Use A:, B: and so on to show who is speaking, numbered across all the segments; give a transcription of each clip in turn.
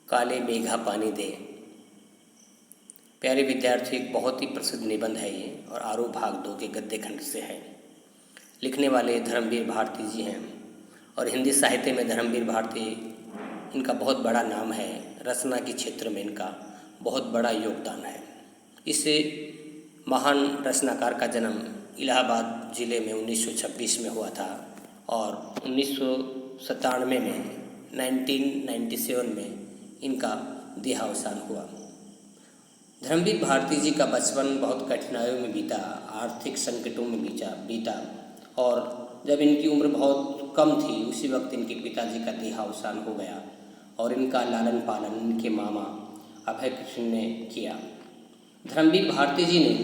A: काले मेघा पानी दे। प्यारे विद्यार्थी, एक बहुत ही प्रसिद्ध निबंध है ये और आरोह भाग 2 के गद्य खंड से है। लिखने वाले धर्मवीर भारती जी हैं और हिंदी साहित्य में धर्मवीर भारती इनका बहुत बड़ा नाम है। रचना के क्षेत्र में इनका बहुत बड़ा योगदान है। इस महान रचनाकार का जन्म इलाहाबाद ज़िले में 1926 में हुआ था और 1997 में 1997 में इनका देहावसान हुआ। धर्मवीर भारती जी का बचपन बहुत कठिनाइयों में बीता, आर्थिक संकटों में बीता और जब इनकी उम्र बहुत कम थी उसी वक्त इनके पिताजी का देहावसान हो गया और इनका लालन पालन इनके मामा अभय कृष्ण ने किया। धर्मवीर भारती जी ने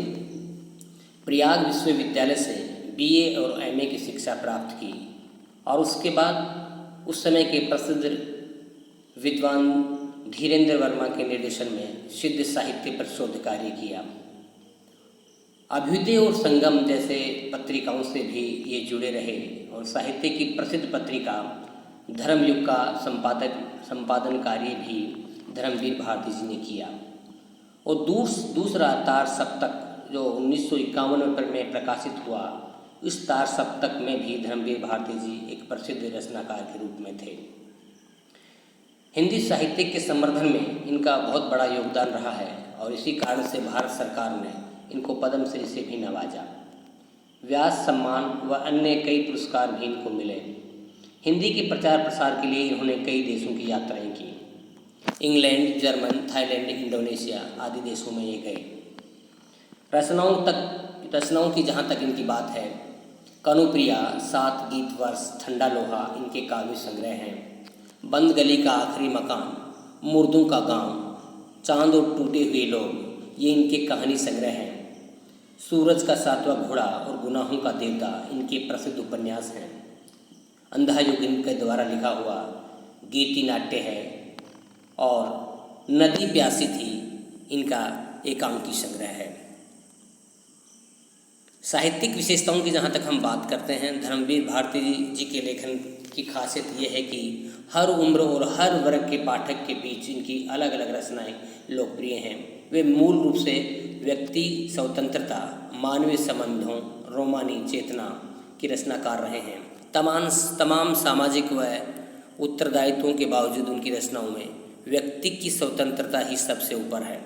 A: प्रयाग विश्वविद्यालय से बीए और एमए की शिक्षा प्राप्त की और उसके बाद उस समय के प्रसिद्ध विद्वान धीरेन्द्र वर्मा के निर्देशन में सिद्ध साहित्य पर शोध कार्य किया। अभ्युदय और संगम जैसे पत्रिकाओं से भी ये जुड़े रहे और साहित्य की प्रसिद्ध पत्रिका धर्मयुग का संपादन कार्य भी धर्मवीर भारती जी ने किया और दूसरा तार सप्तक जो 1951 में प्रकाशित हुआ, इस तार सप्तक में भी धर्मवीर भारती जी एक प्रसिद्ध रचनाकार के रूप में थे। हिंदी साहित्य के संवर्धन में इनका बहुत बड़ा योगदान रहा है और इसी कारण से भारत सरकार ने इनको पद्मश्री से भी नवाजा। व्यास सम्मान व अन्य कई पुरस्कार भी इनको मिले। हिंदी के प्रचार प्रसार के लिए इन्होंने कई देशों की यात्राएं की। इंग्लैंड, जर्मन, थाईलैंड, इंडोनेशिया आदि देशों में ये गए। रचनाओं की जहाँ तक इनकी बात है, कनुप्रिया, 7 गीत वर्ष, ठंडा लोहा इनके काव्य संग्रह हैं। बंद गली का आखिरी मकान, मुर्दों का गांव, चांद और टूटे हुए लोग ये इनके कहानी संग्रह हैं। सूरज का 7वां घोड़ा और गुनाहों का देवता इनके प्रसिद्ध उपन्यास हैं। अंधा युग इनके द्वारा लिखा हुआ गीति नाट्य है और नदी प्यासी थी इनका एकांकी संग्रह है। साहित्यिक विशेषताओं की जहाँ तक हम बात करते हैं, धर्मवीर भारती जी के लेखन की खासियत ये है कि हर उम्र और हर वर्ग के पाठक के बीच इनकी अलग अलग रचनाएं लोकप्रिय हैं। वे मूल रूप से व्यक्ति स्वतंत्रता, मानवीय संबंधों, रोमानी चेतना की रचनाकार रहे हैं। तमाम सामाजिक व उत्तरदायित्वों के बावजूद उनकी रचनाओं में व्यक्ति की स्वतंत्रता ही सबसे ऊपर है।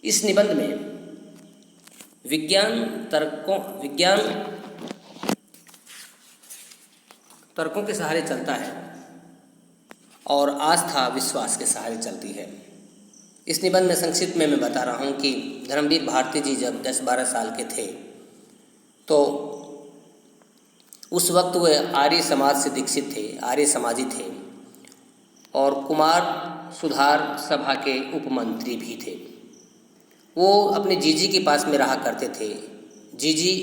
A: इस निबंध में विज्ञान तर्कों के सहारे चलता है और आस्था विश्वास के सहारे चलती है। इस निबंध में संक्षिप्त में मैं बता रहा हूँ कि धर्मवीर भारती जी जब 10-12 साल के थे तो उस वक्त वे आर्य समाज से दीक्षित थे, आर्य समाजी थे और कुमार सुधार सभा के उपमंत्री भी थे। वो अपने जीजी के पास में रहा करते थे। जीजी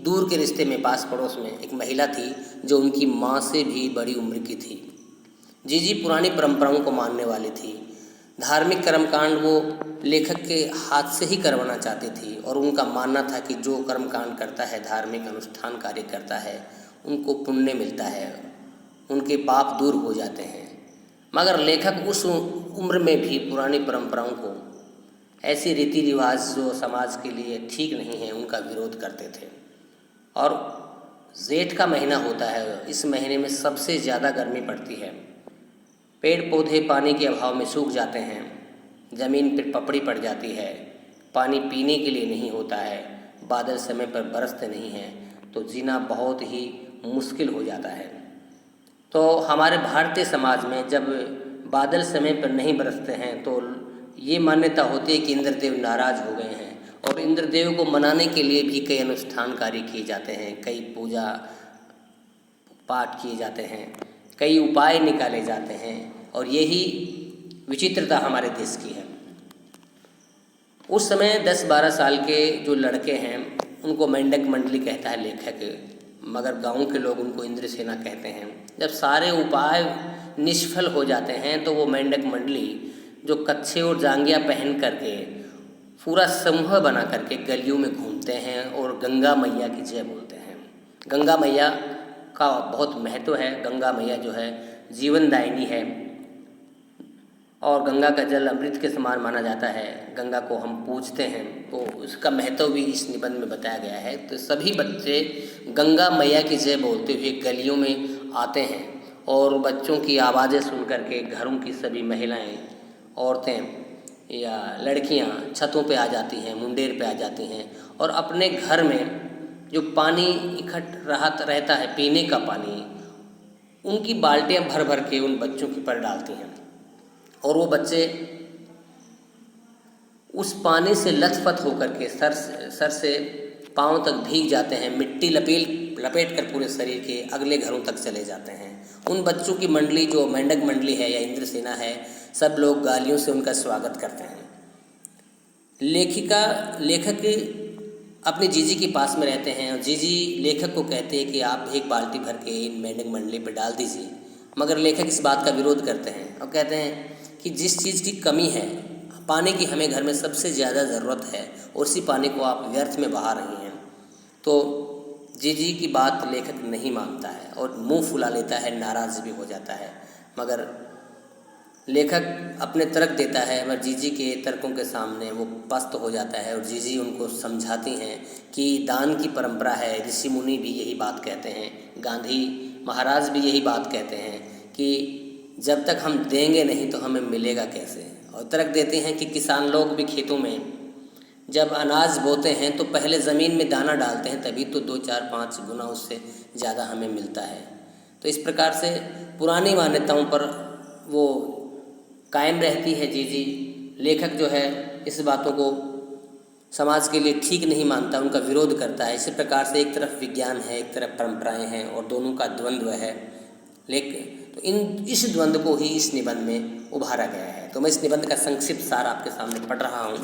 A: दूर के रिश्ते में पास पड़ोस में एक महिला थी जो उनकी माँ से भी बड़ी उम्र की थी। जीजी पुरानी परंपराओं को मानने वाली थी। धार्मिक कर्मकांड वो लेखक के हाथ से ही करवाना चाहती थी और उनका मानना था कि जो कर्मकांड करता है, धार्मिक अनुष्ठान कार्य करता है, उनको पुण्य मिलता है, उनके पाप दूर हो जाते हैं। मगर लेखक उस उम्र में भी पुरानी परंपराओं को, ऐसे रीति रिवाज जो समाज के लिए ठीक नहीं है, उनका विरोध करते थे। और जेठ का महीना होता है, इस महीने में सबसे ज़्यादा गर्मी पड़ती है। पेड़ पौधे पानी के अभाव में सूख जाते हैं, ज़मीन पर पपड़ी पड़ जाती है, पानी पीने के लिए नहीं होता है, बादल समय पर बरसते नहीं हैं, तो जीना बहुत ही मुश्किल हो जाता है। तो हमारे भारतीय समाज में जब बादल समय पर नहीं बरसते हैं तो ये मान्यता होती है कि इंद्रदेव नाराज़ हो गए हैं और इंद्रदेव को मनाने के लिए भी कई अनुष्ठान कार्य किए जाते हैं, कई पूजा पाठ किए जाते हैं, कई उपाय निकाले जाते हैं और यही विचित्रता हमारे देश की है। उस समय 10-12 साल के जो लड़के हैं उनको मेंढक मंडली कहता है लेखक, मगर गांव के लोग उनको इंद्रसेना कहते हैं। जब सारे उपाय निष्फल हो जाते हैं तो वो मेंढक मंडली जो कच्छे और जांघिया पहन करके पूरा समूह बना करके गलियों में घूमते हैं और गंगा मैया की जय बोलते हैं। गंगा मैया का बहुत महत्व है। गंगा मैया जो है जीवनदायिनी है और गंगा का जल अमृत के समान माना जाता है। गंगा को हम पूजते हैं, तो उसका महत्व भी इस निबंध में बताया गया है। तो सभी बच्चे गंगा मैया की जय बोलते हुए गलियों में आते हैं और बच्चों की आवाज़ें सुन करके घरों की सभी महिलाएं, औरतें या लड़कियां छतों पे आ जाती हैं, मुंडेर पे आ जाती हैं और अपने घर में जो पानी इकट्ठा रहता है, पीने का पानी, उनकी बाल्टियां भर भर के उन बच्चों के पर डालती हैं और वो बच्चे उस पानी से लथपथ होकर के सर से पांव तक भीग जाते हैं, मिट्टी लपेट कर पूरे शरीर के अगले घरों तक चले जाते हैं। उन बच्चों की मंडली, जो मेंढक मंडली है या इंद्रसेना है, सब लोग गालियों से उनका स्वागत करते हैं। लेखक अपनी जीजी के पास में रहते हैं और जीजी लेखक को कहते हैं कि आप एक बाल्टी भर के इन मेंढक मंडली पर डाल दीजिए, मगर लेखक इस बात का विरोध करते हैं और कहते हैं कि जिस चीज़ की कमी है, पानी की हमें घर में सबसे ज़्यादा ज़रूरत है और उसी पानी को आप व्यर्थ में बहा रही हैं। तो जीजी की बात लेखक नहीं मानता है और मुंह फुला लेता है, नाराज़ भी हो जाता है। मगर लेखक अपने तर्क देता है, मगर जीजी के तर्कों के सामने वो पस्त हो जाता है और जीजी उनको समझाती हैं कि दान की परंपरा है। ऋषि मुनि भी यही बात कहते हैं, गांधी महाराज भी यही बात कहते हैं कि जब तक हम देंगे नहीं तो हमें मिलेगा कैसे। और तर्क देते हैं कि किसान लोग भी खेतों में जब अनाज बोते हैं तो पहले ज़मीन में दाना डालते हैं, तभी तो 2, 4, 5 गुना उससे ज़्यादा हमें मिलता है। तो इस प्रकार से पुरानी मान्यताओं पर वो कायम रहती है जीजी। लेखक जो है इस बातों को समाज के लिए ठीक नहीं मानता, उनका विरोध करता है। इसी प्रकार से एक तरफ विज्ञान है, एक तरफ परंपराएं हैं और दोनों का द्वंद्व है। लेकिन तो इस द्वंद्व को ही इस निबंध में उभारा गया है। तो मैं इस निबंध का संक्षिप्त सार आपके सामने पढ़ रहा हूँ।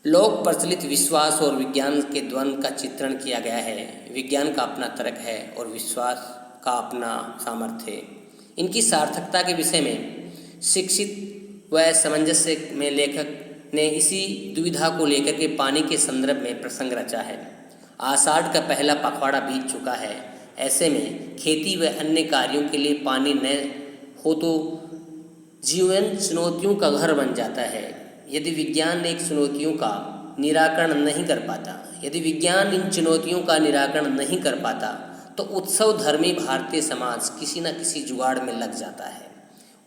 A: लोक प्रचलित विश्वास और विज्ञान के द्वंद्व का चित्रण किया गया है। विज्ञान का अपना तर्क है और विश्वास का अपना सामर्थ्य है। इनकी सार्थकता के विषय में शिक्षित व सामंजस्य में लेखक ने इसी दुविधा को लेकर के पानी के संदर्भ में प्रसंग रचा है। आषाढ़ का पहला पखवाड़ा बीत चुका है। ऐसे में खेती व अन्य कार्यों के लिए पानी न हो तो जीवन चुनौतियों का घर बन जाता है। यदि विज्ञान इन चुनौतियों का निराकरण नहीं कर पाता तो उत्सव धर्मी भारतीय समाज किसी न किसी जुगाड़ में लग जाता है।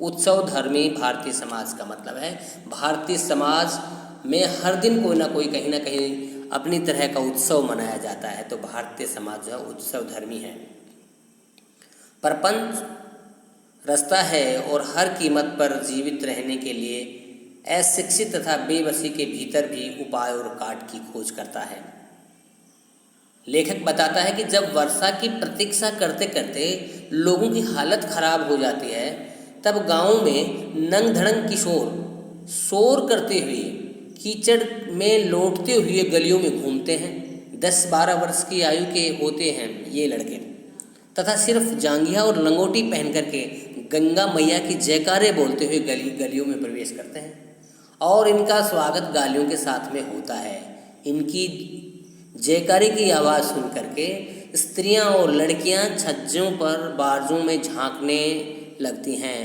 A: उत्सव धर्मी भारतीय समाज का मतलब है भारतीय समाज में हर दिन कोई ना कोई कहीं ना कहीं अपनी तरह का उत्सव मनाया जाता है। तो भारतीय समाज जो उत्सव धर्मी है। प्रपंच रास्ता है और हर कीमत पर जीवित रहने के लिए अशिक्षित तथा बेबसी के भीतर भी उपाय और काट की खोज करता है। लेखक बताता है कि जब वर्षा की प्रतीक्षा करते करते लोगों की हालत खराब हो जाती है, तब गांव में नंग धड़ंग किशोर शोर करते हुए कीचड़ में लौटते हुए गलियों में घूमते हैं। 10-12 वर्ष की आयु के होते हैं ये लड़के, तथा सिर्फ जांघिया और लंगोटी पहन करके गंगा मैया की जयकारे बोलते हुए गलियों में प्रवेश करते हैं और इनका स्वागत गालियों के साथ में होता है। इनकी जयकारे की आवाज़ सुन करके स्त्रियां और लड़कियां छज्जों पर बारजों में झांकने लगती हैं।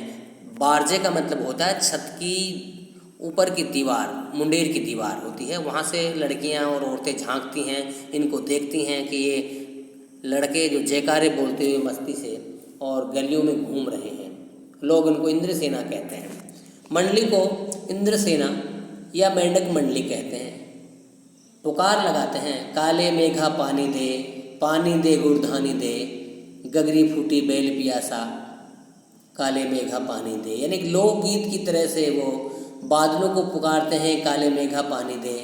A: बारजे का मतलब होता है छत की ऊपर की दीवार, मुंडेर की दीवार होती है, वहाँ से लड़कियां और औरतें झांकती हैं, इनको देखती हैं कि ये लड़के जो जयकारे बोलते हुए मस्ती से और गलियों में घूम रहे हैं। लोग इनको इंद्रसेना कहते हैं। मंडली को इंद्रसेना या मेंढक मंडली कहते हैं। पुकार लगाते हैं, काले मेघा पानी दे गुड़धानी दे, गगरी फूटी बैल पियासा, काले मेघा पानी दे। यानी कि लोकगीत की तरह से वो बादलों को पुकारते हैं, काले मेघा पानी दे,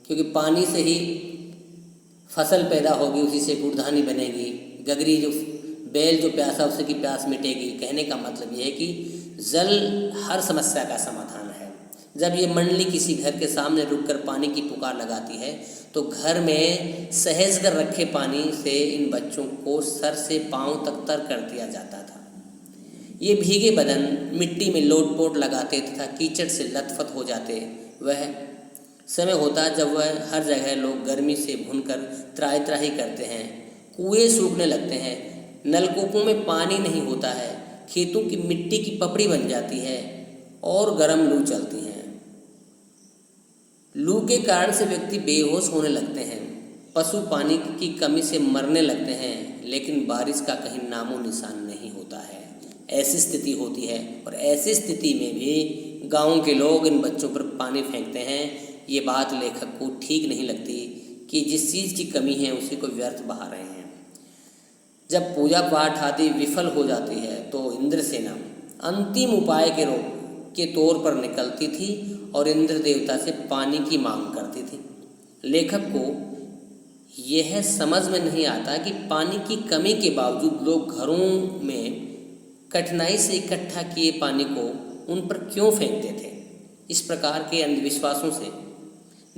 A: क्योंकि पानी से ही फसल पैदा होगी, उसी से गुड़धानी बनेगी। गगरी जो बैल जो प्यासा उसी की प्यास मिटेगी। कहने का मतलब ये है कि जल हर समस्या का समाधान है। जब ये मंडली किसी घर के सामने रुककर पानी की पुकार लगाती है तो घर में सहेज कर रखे पानी से इन बच्चों को सर से पांव तक तर कर दिया जाता था। ये भीगे बदन मिट्टी में लोट-पोट लगाते तथा कीचड़ से लथपथ हो जाते। वह समय होता जब वह हर जगह लोग गर्मी से भूनकर त्राही करते हैं। कुएं सूखने लगते हैं, नलकूपों में पानी नहीं होता है, खेतों की मिट्टी की पपड़ी बन जाती है और गर्म लू चलती हैं। लू के कारण से व्यक्ति बेहोश होने लगते हैं, पशु पानी की कमी से मरने लगते हैं, लेकिन बारिश का कहीं नामो निशान नहीं होता है। ऐसी स्थिति होती है और ऐसी स्थिति में भी गांव के लोग इन बच्चों पर पानी फेंकते हैं। ये बात लेखक को ठीक नहीं लगती कि जिस चीज़ की कमी है उसी को व्यर्थ बहा रहे हैं। जब पूजा पाठ आदि विफल हो जाती है तो इंद्रसेना अंतिम उपाय के तौर पर निकलती थी और इंद्र देवता से पानी की मांग करती थी। लेखक को यह समझ में नहीं आता कि पानी की कमी के बावजूद लोग घरों में कठिनाई से इकट्ठा किए पानी को उन पर क्यों फेंकते थे। इस प्रकार के अंधविश्वासों से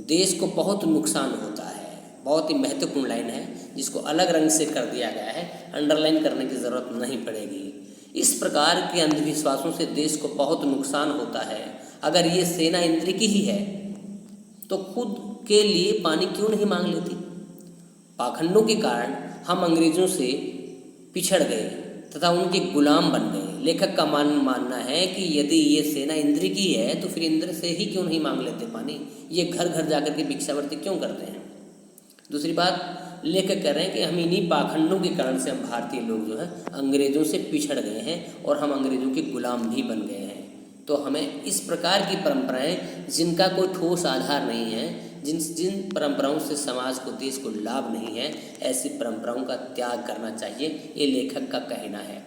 A: देश को बहुत नुकसान होता है। बहुत ही महत्वपूर्ण लाइन है जिसको अलग रंग से कर दिया गया है, अंडरलाइन करने की ज़रूरत नहीं पड़ेगी। इस प्रकार के अंधविश्वासों से देश को बहुत नुकसान होता है। अगर ये सेना इंद्र की ही है तो खुद के लिए पानी क्यों नहीं मांग लेती। पाखंडों के कारण हम अंग्रेज़ों से पिछड़ गए तथा उनके गुलाम बन गए। लेखक का मानना है कि यदि ये सेना इंद्र की है तो फिर इंद्र से ही क्यों नहीं मांग लेते पानी। ये घर घर जाकर के भिक्षावृत्ति क्यों करते हैं। दूसरी बात, लेखक कह रहे हैं कि हम इन्हीं पाखंडों के कारण से हम भारतीय लोग जो है अंग्रेज़ों से पिछड़ गए हैं और हम अंग्रेज़ों के गुलाम भी बन गए हैं। तो हमें इस प्रकार की परंपराएं जिनका कोई ठोस आधार नहीं है, जिन परंपराओं से समाज को, देश को लाभ नहीं है, ऐसी परंपराओं का त्याग करना चाहिए। ये लेखक का कहना है।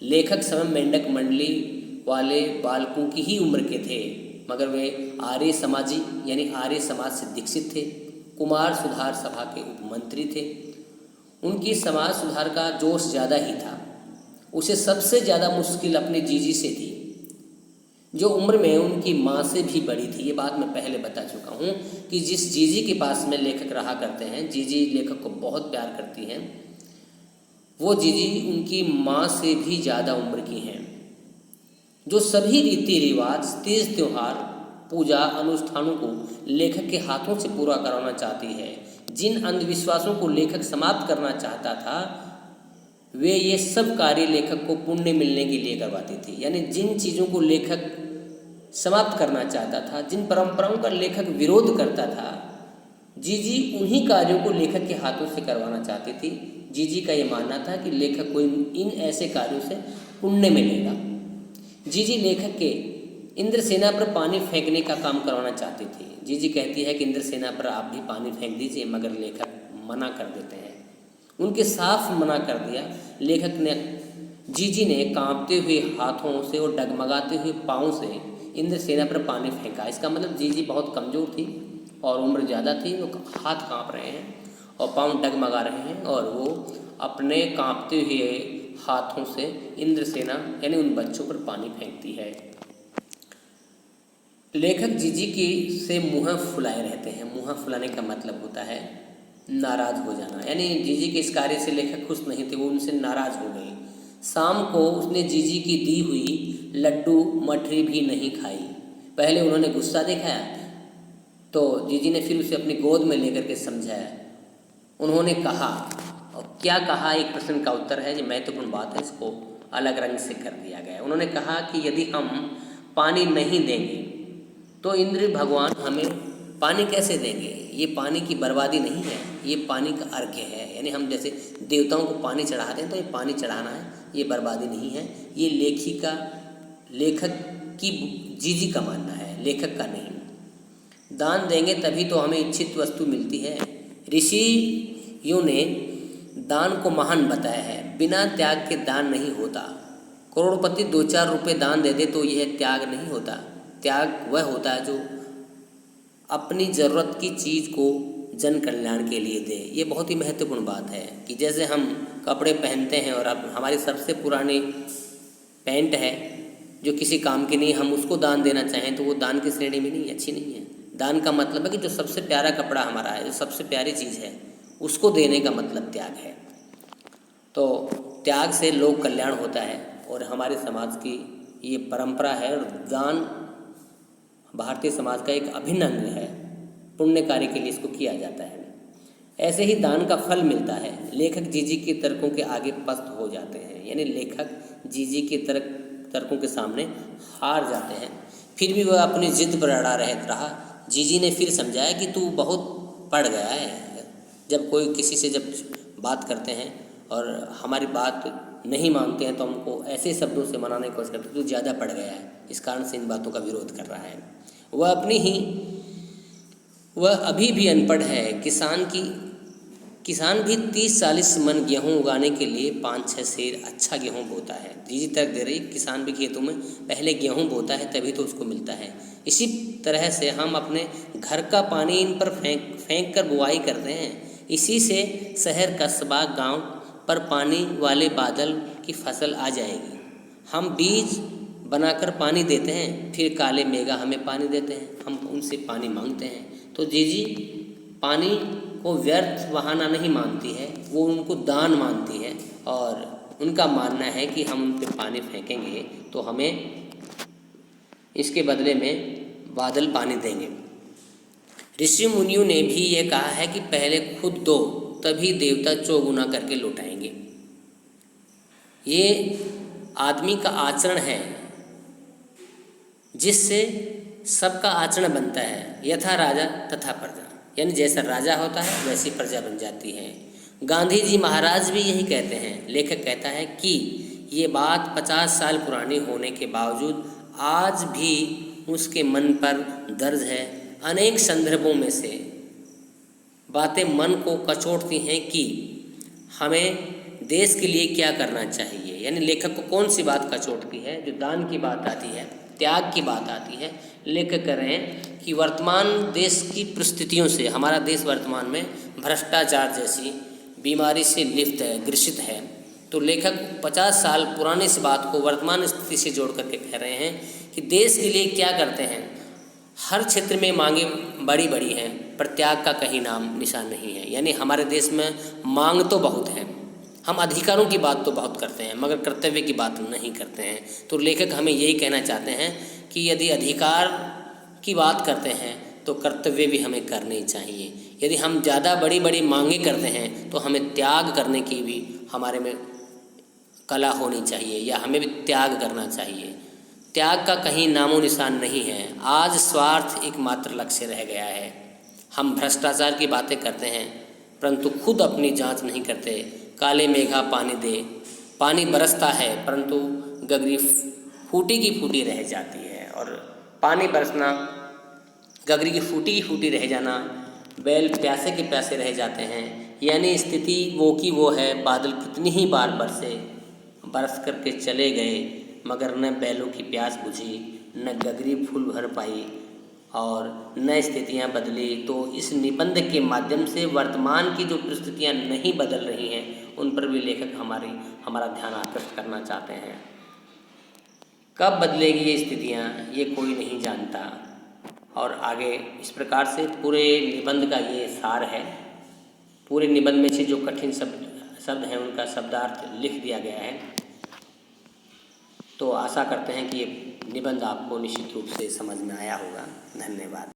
A: लेखक समय मेंढक मंडली वाले बालकों की ही उम्र के थे, मगर वे आर्य समाजी यानी आर्य समाज से दीक्षित थे। कुमार सुधार सभा के उपमंत्री थे। उनकी समाज सुधार का जोश ज़्यादा ही था। उसे सबसे ज़्यादा मुश्किल अपने जीजी से थी, जो उम्र में उनकी माँ से भी बड़ी थी। ये बात मैं पहले बता चुका हूँ कि जिस जीजी के पास में लेखक रहा करते हैं, जीजी लेखक को बहुत प्यार करती हैं, वो जीजी उनकी माँ से भी ज़्यादा उम्र की हैं। जो सभी रीति रिवाज, तीज त्योहार, पूजा अनुष्ठानों को लेखक के हाथों से पूरा कराना चाहती है। जिन अंधविश्वासों को लेखक समाप्त करना चाहता था, वे ये सब कार्य लेखक को पुण्य मिलने के लिए करवाती थी। यानी जिन चीज़ों को लेखक समाप्त करना चाहता था, जिन परंपराओं का लेखक विरोध करता था, जीजी उन्हीं कार्यों को लेखक के हाथों से करवाना चाहती थी। जीजी का ये मानना था कि लेखक को इन ऐसे कार्यों से पुण्य मिलेगा। जीजी लेखक के इंद्रसेना पर पानी फेंकने का काम करवाना चाहती थी। जीजी कहती है कि इंद्रसेना पर आप भी पानी फेंक दीजिए, मगर लेखक मना कर देते हैं। उनके साफ मना कर दिया। लेखक ने, जीजी ने कांपते हुए हाथों से और डगमगाते हुए पाँव से इंद्रसेना पर पानी फेंका। इसका मतलब जीजी बहुत कमज़ोर थी और उम्र ज़्यादा थी। वो हाथ कांप रहे हैं और पाँव डगमगा रहे हैं और वो अपने कांपते हुए हाथों से इंद्रसेना यानी उन बच्चों पर पानी फेंकती है। लेखक जीजी की से मुँह फुलाए रहते हैं। मुँह फुलाने का मतलब होता है नाराज़ हो जाना। यानी जीजी के इस कार्य से लेखक खुश नहीं थे, वो उनसे नाराज़ हो गए। शाम को उसने जीजी की दी हुई लड्डू मठरी भी नहीं खाई। पहले उन्होंने गुस्सा दिखाया तो जीजी ने फिर उसे अपनी गोद में लेकर के समझाया। उन्होंने कहा, और क्या कहा, एक प्रश्न का उत्तर है, ये महत्वपूर्ण बात है, इसको अलग रंग से कर दिया गया। उन्होंने कहा कि यदि हम पानी नहीं देंगे तो इंद्र भगवान हमें पानी कैसे देंगे। ये पानी की बर्बादी नहीं है, ये पानी का अर्घ्य है। यानी हम जैसे देवताओं को पानी चढ़ाते हैं तो ये पानी चढ़ाना है, ये बर्बादी नहीं है। ये लेखक की जीजी का मानना है, लेखक का नहीं। दान देंगे तभी तो हमें इच्छित वस्तु मिलती है। ऋषियों ने दान को महान बताया है। बिना त्याग के दान नहीं होता। करोड़पति 2-4 रुपये दान दे दे तो यह त्याग नहीं होता। त्याग वह होता है जो अपनी ज़रूरत की चीज़ को जन कल्याण के लिए दे। ये बहुत ही महत्वपूर्ण बात है कि जैसे हम कपड़े पहनते हैं और अब हमारी सबसे पुरानी पैंट है जो किसी काम की नहीं, हम उसको दान देना चाहें तो वो दान की श्रेणी में नहीं, अच्छी नहीं है। दान का मतलब है कि जो सबसे प्यारा कपड़ा हमारा है, जो सबसे प्यारी चीज़ है, उसको देने का मतलब त्याग है। तो त्याग से लोक कल्याण होता है और हमारे समाज की ये परंपरा है। और दान भारतीय समाज का एक अभिन्न अंग है। पुण्य कार्य के लिए इसको किया जाता है। ऐसे ही दान का फल मिलता है। लेखक जीजी के तर्कों के आगे पस्त हो जाते हैं। यानी लेखक जीजी के तर्क तर्कों के सामने हार जाते हैं। फिर भी वह अपनी जिद पर अड़ा रहा। जीजी ने फिर समझाया कि तू बहुत पढ़ गया है। जब कोई किसी से जब बात करते हैं और हमारी बात नहीं मानते हैं तो हमको ऐसे शब्दों से मनाने की कोशिश करते हैं, तू ज़्यादा पढ़ गया है, इस कारण से इन बातों का विरोध कर रहा है। वह अभी भी अनपढ़ है। किसान भी 30-40 मन गेहूँ उगाने के लिए 5-6 सेर अच्छा गेहूँ बोता है। जीजी तर्क दे रही, किसान भी खेतों में पहले गेहूँ बोता है तभी तो उसको मिलता है। इसी तरह से हम अपने घर का पानी इन पर फेंक कर बुआई करते हैं। इसी से शहर कस्बा गांव पर पानी वाले बादल की फसल आ जाएगी। हम बीज बनाकर पानी देते हैं, फिर काले मेघा हमें पानी देते हैं, हम उनसे पानी मांगते हैं। तो जीजी पानी को व्यर्थ बहाना नहीं मानती है, वो उनको दान मानती है और उनका मानना है कि हम उन पर पानी फेंकेंगे तो हमें इसके बदले में बादल पानी देंगे। ऋषि मुनियों ने भी ये कहा है कि पहले खुद दो, तभी देवता चौगुना करके लौटाएंगे। ये आदमी का आचरण है जिससे सबका आचरण बनता है। यथा राजा तथा प्रजा, यानी जैसा राजा होता है वैसी प्रजा बन जाती है। गांधी जी महाराज भी यही कहते हैं। लेखक कहता है कि ये बात 50 साल पुरानी होने के बावजूद आज भी उसके मन पर दर्ज है। अनेक संदर्भों में से बातें मन को कचोटती हैं कि हमें देश के लिए क्या करना चाहिए। यानी लेखक को कौन सी बात कचोटती है? जो दान की बात आती है, त्याग की बात आती है। लेखक कह रहे हैं कि वर्तमान देश की परिस्थितियों से, हमारा देश वर्तमान में भ्रष्टाचार जैसी बीमारी से लिप्त है, ग्रसित है। तो लेखक 50 साल पुरानी इस बात को वर्तमान स्थिति से जोड़ करके कह रहे हैं कि देश के लिए क्या करते हैं। हर क्षेत्र में मांगे बड़ी बड़ी हैं, पर त्याग का कहीं नाम निशान नहीं है। यानी हमारे देश में मांग तो बहुत है, हम अधिकारों की बात तो बहुत करते हैं, मगर कर्तव्य की बात नहीं करते हैं। तो लेखक हमें यही कहना चाहते हैं कि यदि अधिकार की बात करते हैं तो कर्तव्य भी हमें करने चाहिए। यदि हम ज़्यादा बड़ी बड़ी मांगे करते हैं तो हमें त्याग करने की भी हमारे में कला होनी चाहिए, या हमें भी त्याग करना चाहिए। त्याग का कहीं नामो निशान नहीं है। आज स्वार्थ एकमात्र लक्ष्य रह गया है। हम भ्रष्टाचार की बातें करते हैं परंतु खुद अपनी जांच नहीं करते। काले मेघा पानी दे, पानी बरसता है परंतु गगरी फूटी की फूटी रह जाती है। और पानी बरसना, गगरी की फूटी रह जाना, बैल प्यासे के प्यासे रह जाते हैं। यानी स्थिति वो की वो है। बादल कितनी ही बार बरस करके चले गए, मगर न बैलों की प्यास बुझी, न गगरी फूल भर पाई और न स्थितियाँ बदली। तो इस निबंध के माध्यम से वर्तमान की जो परिस्थितियाँ नहीं बदल रही हैं उन पर भी लेखक हमारा ध्यान आकर्षित करना चाहते हैं। कब बदलेगी ये स्थितियाँ, ये कोई नहीं जानता। और आगे इस प्रकार से पूरे निबंध का ये सार है। पूरे निबंध में से जो कठिन शब्द हैं उनका शब्दार्थ लिख दिया गया है। तो आशा करते हैं कि ये निबंध आपको निश्चित रूप से समझ में आया होगा। धन्यवाद।